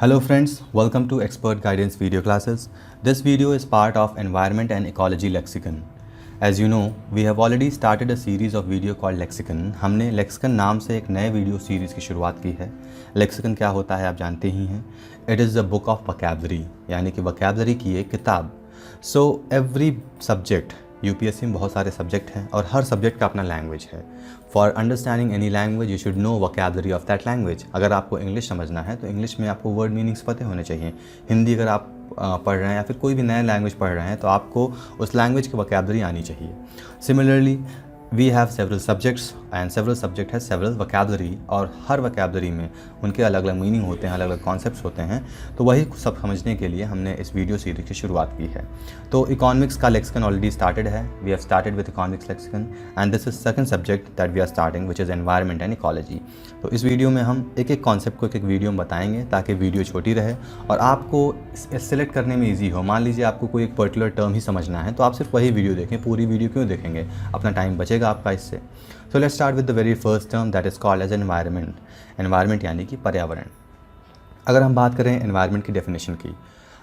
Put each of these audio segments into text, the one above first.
Hello friends, welcome to Expert Guidance video classes. This video is part of Environment and Ecology Lexicon. As you know, we have already started a series of video called Lexicon. हमने Lexicon नाम से एक नए video series की शुरुआत की है. Lexicon क्या होता है आप जानते ही हैं. It is the book of vocabulary, यानी कि vocabulary की एक किताब. So every subject, यूपीएससी में बहुत सारे सब्जेक्ट हैं और हर सब्जेक्ट का अपना लैंग्वेज है. For understanding any language you should know vocabulary of that language. अगर आपको इंग्लिश समझना है तो इंग्लिश में आपको वर्ड मीनिंग्स पता होने चाहिए. हिंदी अगर आप पढ़ रहे हैं या फिर कोई भी नया लैंग्वेज पढ़ रहे हैं तो आपको उस लैंग्वेज की वोकैबुलरी आनी चाहिए. Similarly we have several subjects and several subject है सेवरल वोकैबुलरी, और हर वोकैबुलरी में उनके अलग अलग मीनिंग होते हैं, अलग अलग कॉन्सेप्ट्स होते हैं. तो वही सब समझने के लिए हमने इस वीडियो सीरीज की शुरुआत की है. तो इकोनॉमिक्स का लेक्सिकन ऑलरेडी स्टार्टेड है. We have started with economics lexicon and this is second subject that we are starting which is environment and ecology. तो इस वीडियो में हम एक एक कॉन्सेप्ट को एक एक वीडियो में बताएंगे ताकि वीडियो छोटी रहे और आपको सेलेक्ट करने में ईजी हो. मान लीजिए आपको कोई एक पर्टिकुलर टर्म ही समझना है तो आप सिर्फ वही वीडियो देखें. पूरी वीडियो क्यों देखेंगे, अपना टाइम बचेगा आपका इससे. So let's start with the very first term that is called as environment. Environment यानी कि पर्यावरण. अगर हम बात करें एनवायरनमेंट की डेफिनेशन की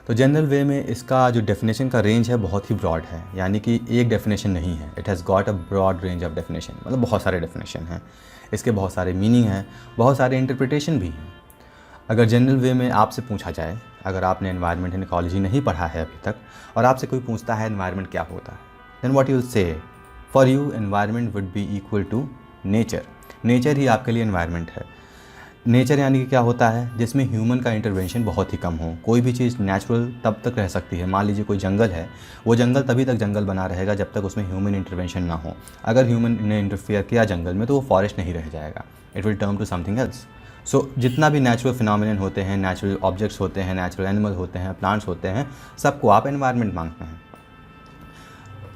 तो जनरल वे में इसका जो डेफिनेशन का रेंज है बहुत ही ब्रॉड है, यानी कि एक डेफिनेशन नहीं है. It has got a broad range of definition, मतलब बहुत सारे डेफिनेशन हैं, इसके बहुत सारे मीनिंग हैं, बहुत सारे इंटरप्रिटेशन भी हैं. अगर जनरल वे में आपसे पूछा जाए, अगर आपने एनवायरनमेंट एंड इकोलॉजी नहीं पढ़ा है अभी तक और आपसे कोई पूछता है एनवायरनमेंट क्या होता है, then what you say. For you environment would be equal to nature. Nature ही आपके लिए एनवायरनमेंट है. नेचर यानी कि क्या होता है, जिसमें ह्यूमन का इंटरवेंशन बहुत ही कम हो. कोई भी चीज़ नेचुरल तब तक रह सकती है. मान लीजिए कोई जंगल है, वो जंगल तभी तक जंगल बना रहेगा जब तक उसमें ह्यूमन इंटरवेंशन ना हो. अगर ह्यूमन ने इंटरफेयर किया जंगल में तो वो फॉरेस्ट नहीं रह जाएगा, it will turn to something else. So जितना भी नेचुरल फिनोमिनन होते हैं, नेचुरल ऑब्जेक्ट्स होते हैं, नेचुरल एनिमल होते हैं, प्लांट्स होते हैं, सबको आप एनवायरनमेंट मांगते हैं.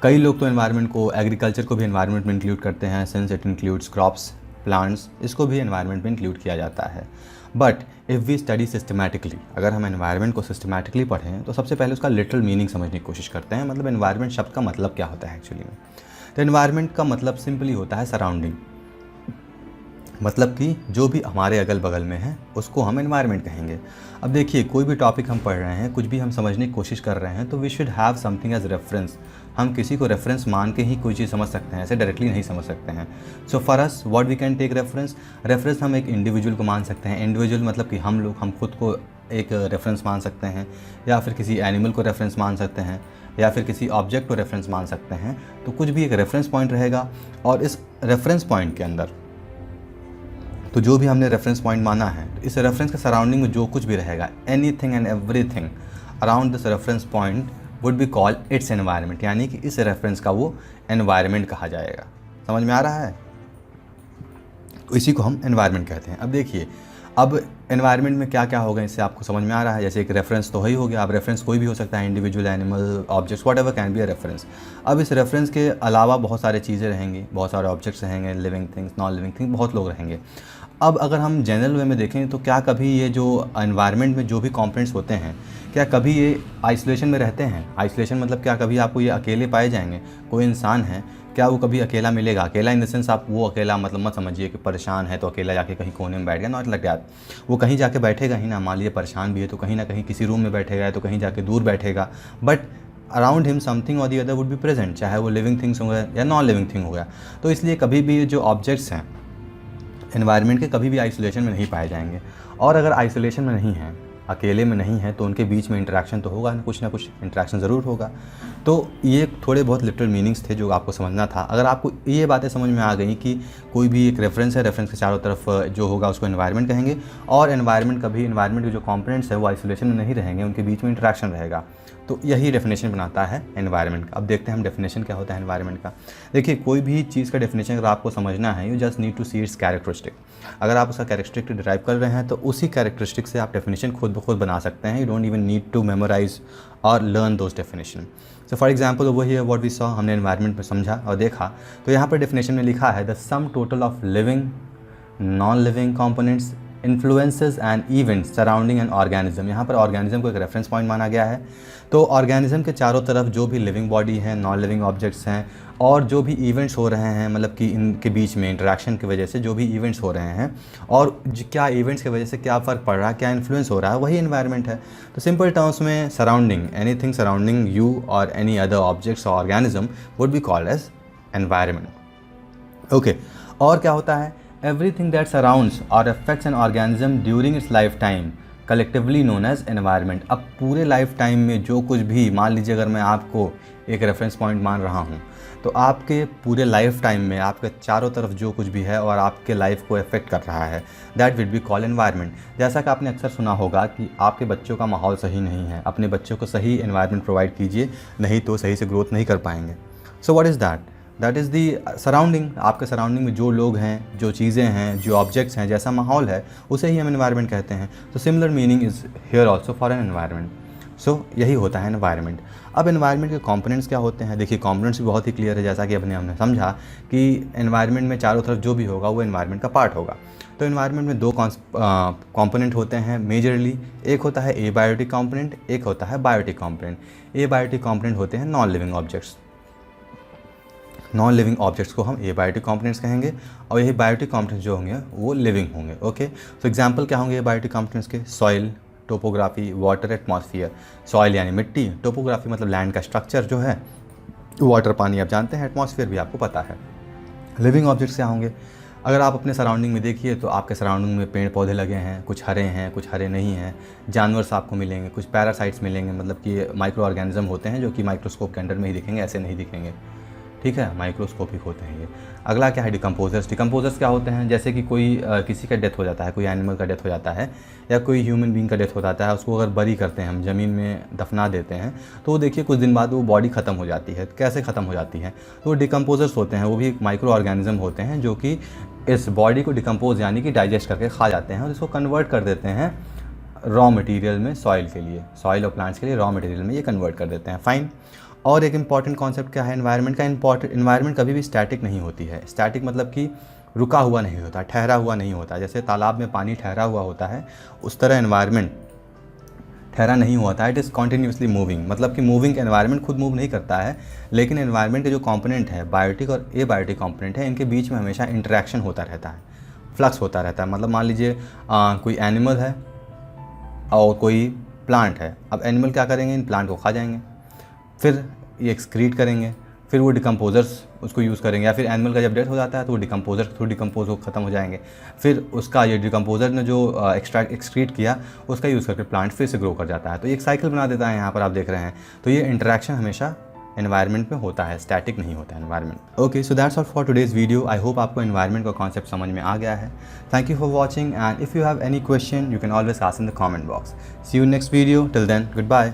कई लोग तो एनवायरनमेंट को, एग्रीकल्चर को भी एनवायरनमेंट में इंक्लूड करते हैं, since it includes crops, plants, इसको भी एनवायरनमेंट में इंक्लूड किया जाता है. But if we study systematically, अगर हम एनवायरनमेंट को सिस्टमैटिकली पढ़ें तो सबसे पहले उसका लिटरल मीनिंग समझने की कोशिश करते हैं. मतलब एनवायरनमेंट शब्द का मतलब क्या होता है एक्चुअली में. तो एनवायरनमेंट का मतलब सिंपली होता है सराउंडिंग. मतलब कि जो भी हमारे अगल बगल में है उसको हम एनवायरनमेंट कहेंगे. अब देखिए, कोई भी टॉपिक हम पढ़ रहे हैं, कुछ भी हम समझने की कोशिश कर रहे हैं तो we should have something as reference. हम किसी को रेफरेंस मान के ही कोई चीज़ समझ सकते हैं, ऐसे डायरेक्टली नहीं समझ सकते हैं. So for us what we can take reference. Reference हम एक इंडिविजुअल को मान सकते हैं. इंडिविजुअल मतलब कि हम खुद को एक रेफरेंस मान सकते हैं, या फिर किसी एनिमल को रेफरेंस मान सकते हैं, या फिर किसी ऑब्जेक्ट को रेफरेंस मान सकते हैं. तो कुछ भी एक रेफरेंस पॉइंट रहेगा और इस रेफरेंस पॉइंट के अंदर तो जो भी हमने रेफरेंस पॉइंट माना है, तो इस रेफरेंस के सराउंडिंग में जो कुछ भी रहेगा, anything and everything around this reference point would be called its environment. यानी कि इस रेफरेंस का वो एनवायरनमेंट कहा जाएगा. समझ में आ रहा है. इसी को हम एनवायरनमेंट कहते हैं. अब देखिए, अब एनवायरनमेंट में क्या क्या होगा इससे आपको समझ में आ रहा है. जैसे एक रेफरेंस तो ही हो गया. अब रेफरेंस कोई भी हो सकता है, individual, animal, objects, whatever can be a reference. अब इस रेफरेंस के अलावा बहुत सारे चीज़ें रहेंगी, बहुत सारे ऑब्जेक्ट्स रहेंगे, living things, non living things, बहुत लोग रहेंगे. अब अगर हम जनरल वे में देखें तो क्या कभी ये जो एनवायरनमेंट में जो भी कंपोनेंट्स होते हैं, क्या कभी ये आइसोलेशन में रहते हैं. आइसोलेशन मतलब क्या, कभी आपको ये अकेले पाए जाएंगे. कोई इंसान है, क्या वो कभी अकेला मिलेगा. अकेला इन द सेंस आप वो अकेला मतलब मत समझिए कि परेशान है तो अकेला जाके कहीं कोने में बैठ गया. Not like that. वो कहीं जाके बैठेगा ही ना. मान लीजिए परेशान भी है तो कहीं ना कहीं किसी रूम में बैठेगा, तो कहीं जाके दूर बैठेगा. बट अराउंड हिम समथिंग और the other would be present, चाहे वो लिविंग थिंग्स हो गया या नॉन लिविंग थिंग हो गया. तो इसलिए कभी भी जो ऑब्जेक्ट्स हैं एनवायरनमेंट के कभी भी आइसोलेशन में नहीं पाए जाएंगे. और अगर आइसोलेशन में नहीं है, अकेले में नहीं है, तो उनके बीच में इंटरेक्शन तो होगा, ना कुछ इंटरेक्शन ज़रूर होगा. तो ये थोड़े बहुत लिटरल मीनिंग्स थे जो आपको समझना था. अगर आपको ये बातें समझ में आ गई कि कोई भी एक रेफरेंस है, रेफरेंस के चारों तरफ जो होगा उसको एनवायरनमेंट कहेंगे, और एनवायरनमेंट के जो कंपोनेंट्स है वो आइसोलेशन में नहीं रहेंगे, उनके बीच में इंटरेक्शन रहेगा. तो यही डेफिनेशन बनाता है एनवायरनमेंट का. अब देखते हैं हम डेफिनेशन क्या होता है एनवायरनमेंट का. देखिए, कोई भी चीज़ का डेफिनेशन अगर आपको समझना है, you just need to see its characteristic. अगर आप उसका कैरेक्टरिस्टिक डिराइव कर रहे हैं तो उसी कैरेक्टरिस्टिक से आप डेफिनेशन खुद ब खुद बना सकते हैं. You don't even need to memorise और learn those definition. So for example वही है व्हाट वी सॉ, हमने एनवायरनमेंट में समझा और देखा. तो यहाँ पर डेफिनेशन में लिखा है the sum total of living, non living components influences and events surrounding an organism. यहाँ पर ऑर्गेनिज्म को एक रेफरेंस पॉइंट माना गया है। तो ऑर्गेनिज्म के चारों तरफ जो भी लिविंग बॉडी है, नॉन लिविंग ऑब्जेक्ट्स हैं और जो भी इवेंट्स हो रहे हैं, मतलब कि इनके बीच में इंटरेक्शन की वजह से जो भी इवेंट्स हो रहे हैं और क्या इवेंट्स की वजह से क्या फ़र्क पड़ रहा है, क्या इन्फ्लुएंस हो रहा है, वही एनवायरनमेंट है। तो सिंपल टर्म्स में सराउंडिंग, एनीथिंग सराउंडिंग यू और एनी अदर ऑब्जेक्ट्स और organism would be called as environment. Okay, और क्या होता है, एवरीथिंग दैट सराउंड्स और affects an organism during its life time collectively known as environment. अब पूरे लाइफ टाइम में जो कुछ भी, मान लीजिए अगर मैं आपको एक रेफरेंस पॉइंट मान रहा हूँ, तो आपके पूरे लाइफ टाइम में आपके चारों तरफ जो कुछ भी है और आपके लाइफ को अफेक्ट कर रहा है, that will be called environment. जैसा कि आपने अक्सर सुना होगा कि आपके बच्चों का माहौल सही नहीं है, अपने बच्चों को सही एनवायरनमेंट प्रोवाइड कीजिए, नहीं तो सही से ग्रोथ नहीं कर पाएंगे। So what is that? That is the surrounding. आपके सराउंडिंग में जो लोग हैं, जो चीज़ें हैं, जो ऑब्जेक्ट्स हैं, जैसा माहौल है, उसे ही हम एनवायरनमेंट कहते हैं। तो similar meaning is here also for an environment. So यही होता है एनवायरनमेंट। अब एनवायरनमेंट के कंपोनेंट्स क्या होते हैं? देखिए, कंपोनेंट्स भी बहुत ही क्लियर है, जैसा कि हमने समझा कि एनवायरनमेंट में चारों तरफ जो भी होगा वो एनवायरनमेंट का पार्ट होगा। तो एनवायरनमेंट में दो कंपोनेंट होते हैं मेजरली। एक होता है एबायोटिक कंपोनेंट, एक होता है बायोटिक कंपोनेंट। एबायोटिक कंपोनेंट होते हैं non living objects. Non living objects को हम एबायोटिक कंपोनेंट्स कहेंगे और यही बायोटिक कंपोनेंट्स जो होंगे वो लिविंग होंगे। ओके, तो एग्जांपल क्या होंगे एबायोटिक कंपोनेंट्स के? Soil, topography, water, atmosphere. Soil यानी मिट्टी, टोपोग्राफी मतलब लैंड का स्ट्रक्चर जो है, वाटर पानी आप जानते हैं, एटमॉस्फेयर भी आपको पता है। लिविंग ऑब्जेक्ट्स क्या होंगे? अगर आप अपने सराउंडिंग में देखिए तो आपके सराउंडिंग में पेड़ पौधे लगे हैं, कुछ हरे हैं, कुछ हरे नहीं हैं। जानवर्स आपको मिलेंगे, कुछ पैरासाइट्स मिलेंगे, मतलब कि माइक्रो ऑर्गेनिज्म होते हैं जो कि माइक्रोस्कोप के अंडर में ही दिखेंगे, ऐसे नहीं दिखेंगे, ठीक है, माइक्रोस्कोपिक होते हैं ये। अगला क्या है? डिकम्पोजर्स। डिकम्पोजर्स क्या होते हैं? जैसे कि कोई किसी का डेथ हो जाता है, कोई एनिमल का डेथ हो जाता है या कोई ह्यूमन बीइंग का डेथ हो जाता है, उसको अगर बरी करते हैं, हम ज़मीन में दफना देते हैं, तो वो देखिए कुछ दिन बाद वो बॉडी ख़त्म हो जाती है। कैसे ख़त्म हो जाती है? तो वो डिकम्पोजर्स होते हैं, वो भी एक माइक्रो ऑर्गेनिज्म होते हैं जो कि इस बॉडी को डिकम्पोज यानी कि डाइजेस्ट करके खा जाते हैं और इसको कन्वर्ट कर देते हैं रॉ मटेरियल में, सॉइल के लिए, सॉइल और प्लांट्स के लिए रॉ मटेरियल में ये कन्वर्ट कर देते हैं। फाइन। और एक इंपॉर्टेंट कॉन्सेप्ट क्या है एनवायरनमेंट का? एनवायरनमेंट कभी भी स्टैटिक नहीं होती है। स्टैटिक मतलब कि रुका हुआ नहीं होता, ठहरा हुआ नहीं होता। जैसे तालाब में पानी ठहरा हुआ होता है, उस तरह एनवायरनमेंट ठहरा नहीं होता है। इट इज़ कॉन्टीन्यूसली मूविंग, मतलब कि मूविंग एनवायरनमेंट खुद मूव नहीं करता है, लेकिन एनवायरनमेंट के जो कंपोनेंट है, बायोटिक और एबायोटिक कंपोनेंट है, इनके बीच में हमेशा इंटरेक्शन होता रहता है, फ्लक्स होता रहता है। मतलब मान लीजिए कोई एनिमल है और कोई प्लांट है। अब एनिमल क्या करेंगे? इन प्लांट को खा जाएंगे, फिर ये एक्सक्रीट करेंगे, फिर वो डिकम्पोजर्स उसको यूज़ करेंगे, या फिर एनिमल का जब डेथ हो जाता है तो वो डिकम्पोजर के थ्रू डिकम्पोज हो ख़त्म हो जाएंगे। फिर उसका ये डिकम्पोजर ने जो एक्सक्रीट किया उसका यूज़ करके प्लांट फिर से ग्रो कर जाता है। तो ये एक साइकिल बना देता है, यहाँ पर आप देख रहे हैं। तो ये इंटरेक्शन हमेशा एनवायरनमेंट में होता है, स्टैटिक नहीं होता है environment. Okay, so that's all for today's video. I hope आपको एनवायरनमेंट का कॉन्सेप्ट समझ में आ गया है। Thank you for watching and if you have any question you can always ask in the comment box. See you next video, till then good bye.